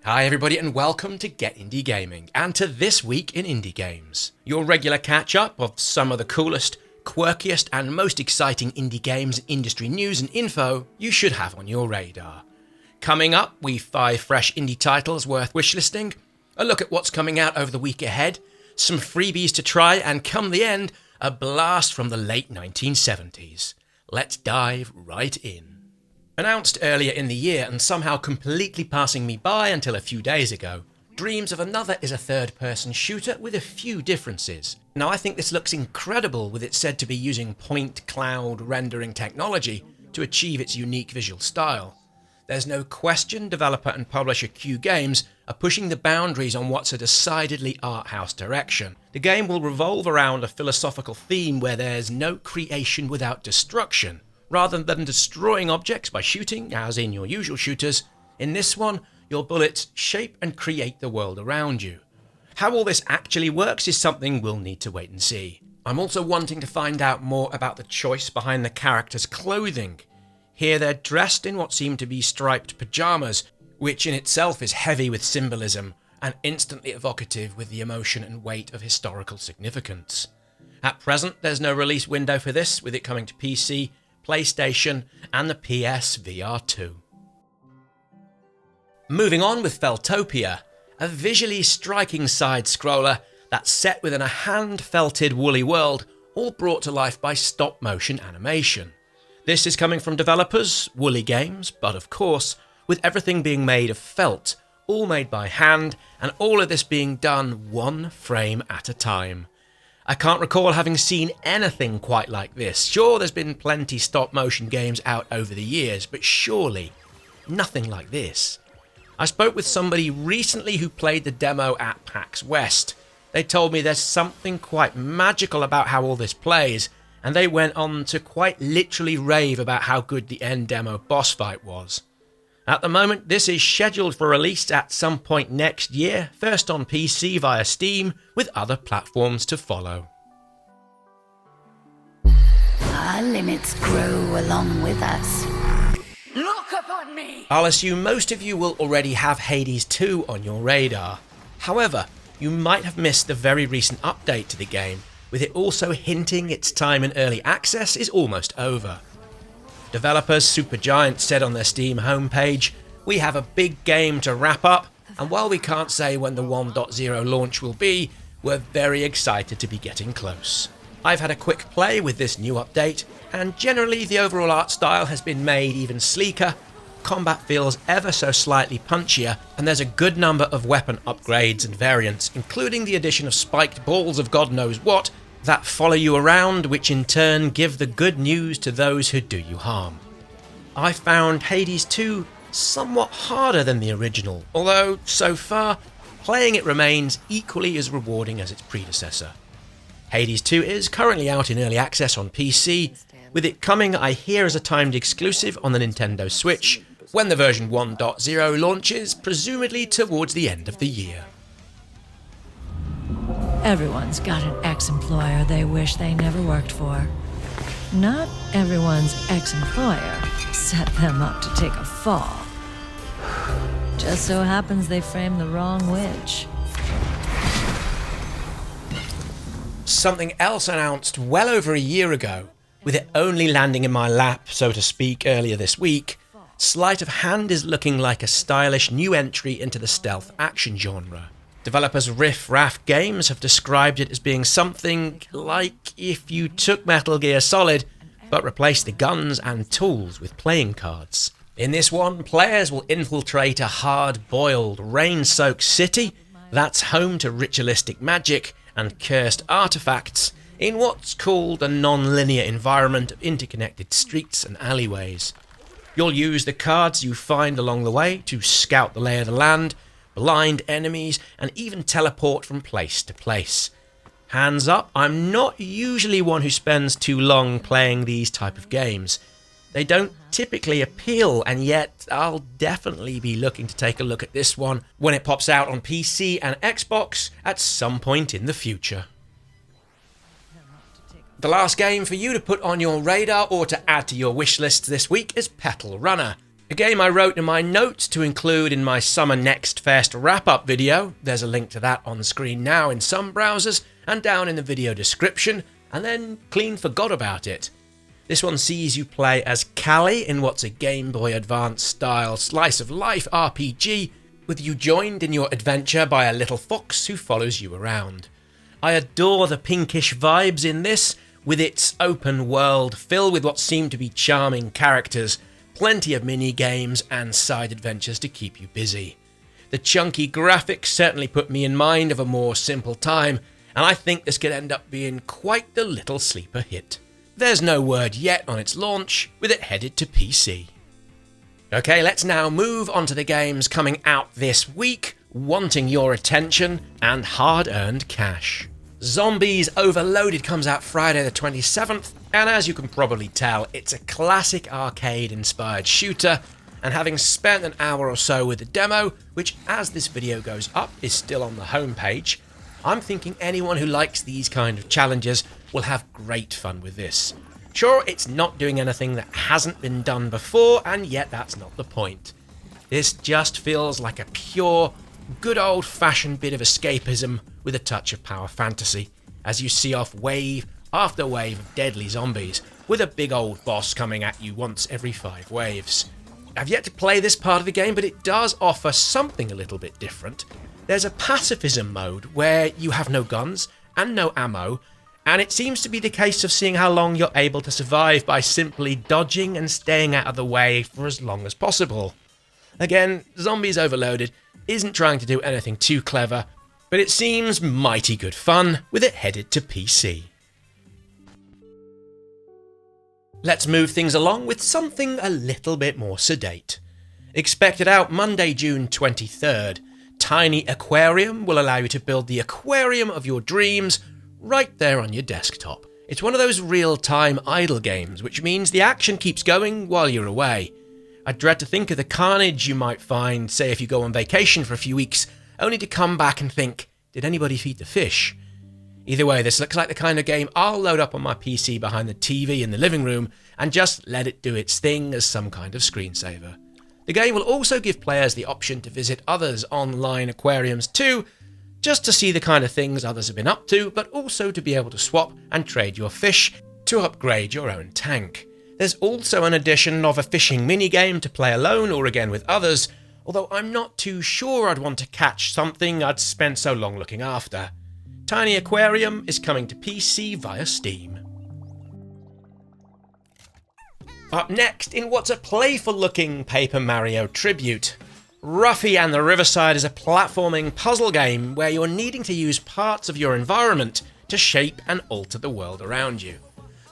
Hi everybody and welcome to Get Indie Gaming and to This Week in Indie Games, your regular catch-up of some of the coolest, quirkiest and most exciting indie games, industry news and info you should have on your radar. Coming up, we've 5 fresh indie titles worth wishlisting, a look at what's coming out over the week ahead, some freebies to try, and come the end, a blast from the late 1970s. Let's dive right in. Announced earlier in the year and somehow completely passing me by until a few days ago, Dreams of Another is a third-person shooter with a few differences. Now I think this looks incredible with it said to be using point cloud rendering technology to achieve its unique visual style. There's no question developer and publisher Q Games are pushing the boundaries on what's a decidedly art house direction. The game will revolve around a philosophical theme where there's no creation without destruction. Rather than destroying objects by shooting, as in your usual shooters, in this one, your bullets shape and create the world around you. How all this actually works is something we'll need to wait and see. I'm also wanting to find out more about the choice behind the characters' clothing. Here they're dressed in what seem to be striped pyjamas, which in itself is heavy with symbolism and instantly evocative with the emotion and weight of historical significance. At present, there's no release window for this, with it coming to PC, PlayStation, and the PS VR 2. Moving on with Feltopia, a visually striking side-scroller that's set within a hand-felted woolly world, all brought to life by stop-motion animation. This is coming from developers, Woolly Games, but of course, with everything being made of felt, all made by hand, and all of this being done one frame at a time. I can't recall having seen anything quite like this. Sure, there's been plenty stop-motion games out over the years, but surely nothing like this. I spoke with somebody recently who played the demo at PAX West. They told me there's something quite magical about how all this plays, and they went on to quite literally rave about how good the end demo boss fight was. At the moment, this is scheduled for release at some point next year, first on PC via Steam, with other platforms to follow. Our limits grow along with us. Look upon me! I'll assume most of you will already have Hades 2 on your radar. However, you might have missed the very recent update to the game, with it also hinting its time in early access is almost over. Developers Supergiant said on their Steam homepage, "We have a big game to wrap up, and while we can't say when the 1.0 launch will be, we're very excited to be getting close." I've had a quick play with this new update, and generally the overall art style has been made even sleeker, combat feels ever so slightly punchier, and there's a good number of weapon upgrades and variants, including the addition of spiked balls of God knows what, that follow you around, which in turn give the good news to those who do you harm. I found Hades 2 somewhat harder than the original, although, so far, playing it remains equally as rewarding as its predecessor. Hades 2 is currently out in early access on PC, with it coming, I hear, as a timed exclusive on the Nintendo Switch, when the version 1.0 launches, presumably towards the end of the year. Everyone's got an ex-employer they wish they never worked for. Not everyone's ex-employer set them up to take a fall. Just so happens they framed the wrong witch. Something else announced well over a year ago, with it only landing in my lap, so to speak, earlier this week, Sleight of Hand is looking like a stylish new entry into the stealth action genre. Developers Riff Raff Games have described it as being something like if you took Metal Gear Solid, but replaced the guns and tools with playing cards. In this one, players will infiltrate a hard-boiled, rain-soaked city that's home to ritualistic magic and cursed artifacts in what's called a non-linear environment of interconnected streets and alleyways. You'll use the cards you find along the way to scout the lay of the land, blind enemies, and even teleport from place to place. Hands up, I'm not usually one who spends too long playing these type of games. They don't typically appeal, and yet I'll definitely be looking to take a look at this one when it pops out on PC and Xbox at some point in the future. The last game for you to put on your radar or to add to your wish list this week is Petal Runner. A game I wrote in my notes to include in my Summer Next Fest wrap-up video. There's a link to that on the screen now in some browsers and down in the video description, and then clean forgot about it. This one sees you play as Callie in what's a Game Boy Advance style slice of life RPG, with you joined in your adventure by a little fox who follows you around. I adore the pinkish vibes in this, with its open world filled with what seem to be charming characters, plenty of mini-games and side adventures to keep you busy. The chunky graphics certainly put me in mind of a more simple time, and I think this could end up being quite the little sleeper hit. There's no word yet on its launch, with it headed to PC. Okay, let's now move on to the games coming out this week, wanting your attention and hard-earned cash. Zombies Overloaded comes out Friday the 27th, and as you can probably tell, it's a classic arcade-inspired shooter, and having spent an hour or so with the demo, which as this video goes up is still on the homepage, I'm thinking anyone who likes these kind of challenges will have great fun with this. Sure, it's not doing anything that hasn't been done before, and yet that's not the point. This just feels like a pure, good old-fashioned bit of escapism with a touch of power fantasy, as you see off wave after wave of deadly zombies, with a big old boss coming at you once every 5 waves. I've yet to play this part of the game, but it does offer something a little bit different. There's a pacifism mode where you have no guns and no ammo, and it seems to be the case of seeing how long you're able to survive by simply dodging and staying out of the way for as long as possible. Again, Zombies Overloaded isn't trying to do anything too clever, but it seems mighty good fun with it headed to PC. Let's move things along with something a little bit more sedate. Expected out Monday, June 23rd, Tiny Aquarium will allow you to build the aquarium of your dreams right there on your desktop. It's one of those real-time idle games, which means the action keeps going while you're away. I dread to think of the carnage you might find, say if you go on vacation for a few weeks, only to come back and think, did anybody feed the fish? Either way, this looks like the kind of game I'll load up on my PC behind the TV in the living room and just let it do its thing as some kind of screensaver. The game will also give players the option to visit others' online aquariums too, just to see the kind of things others have been up to, but also to be able to swap and trade your fish to upgrade your own tank. There's also an addition of a fishing minigame to play alone or again with others, although I'm not too sure I'd want to catch something I'd spent so long looking after. Tiny Aquarium is coming to PC via Steam. Up next, in what's a playful-looking Paper Mario tribute, Ruffy and the Riverside is a platforming puzzle game where you're needing to use parts of your environment to shape and alter the world around you.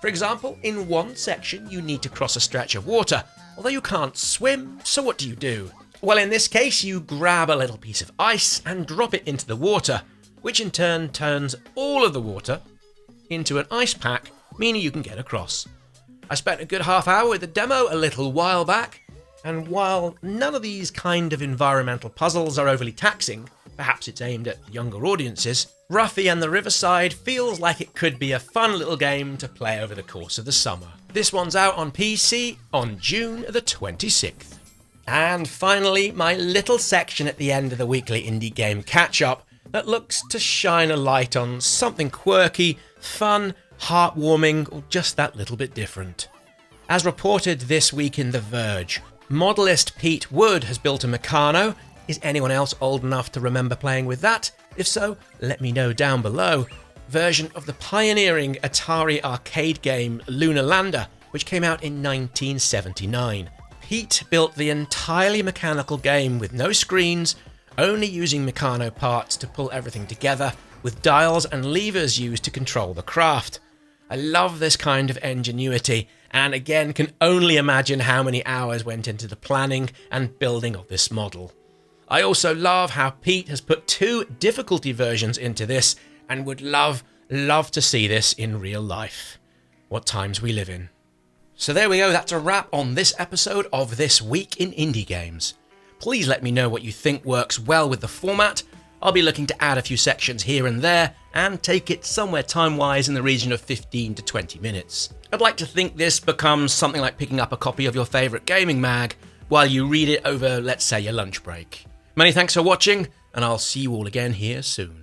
For example, in one section you need to cross a stretch of water, although you can't swim, so what do? Well, in this case, you grab a little piece of ice and drop it into the water, which in turn turns all of the water into an ice pack, meaning you can get across. I spent a good half hour with the demo a little while back, and while none of these kind of environmental puzzles are overly taxing, perhaps it's aimed at younger audiences, Ruffy and the Riverside feels like it could be a fun little game to play over the course of the summer. This one's out on PC on June the 26th. And finally, my little section at the end of the weekly indie game catch-up that looks to shine a light on something quirky, fun, heartwarming, or just that little bit different. As reported this week in The Verge, modelist Pete Wood has built a Meccano. Is anyone else old enough to remember playing with that? If so, let me know down below. Version of the pioneering Atari arcade game Lunar Lander, which came out in 1979. Pete built the entirely mechanical game with no screens, only using Meccano parts to pull everything together, with dials and levers used to control the craft. I love this kind of ingenuity, and again can only imagine how many hours went into the planning and building of this model. I also love how Pete has put 2 difficulty versions into this, and would love to see this in real life. What times we live in. So there we go, that's a wrap on this episode of This Week in Indie Games. Please let me know what you think works well with the format. I'll be looking to add a few sections here and there, and take it somewhere time-wise in the region of 15 to 20 minutes. I'd like to think this becomes something like picking up a copy of your favourite gaming mag, while you read it over, let's say, your lunch break. Many thanks for watching, and I'll see you all again here soon.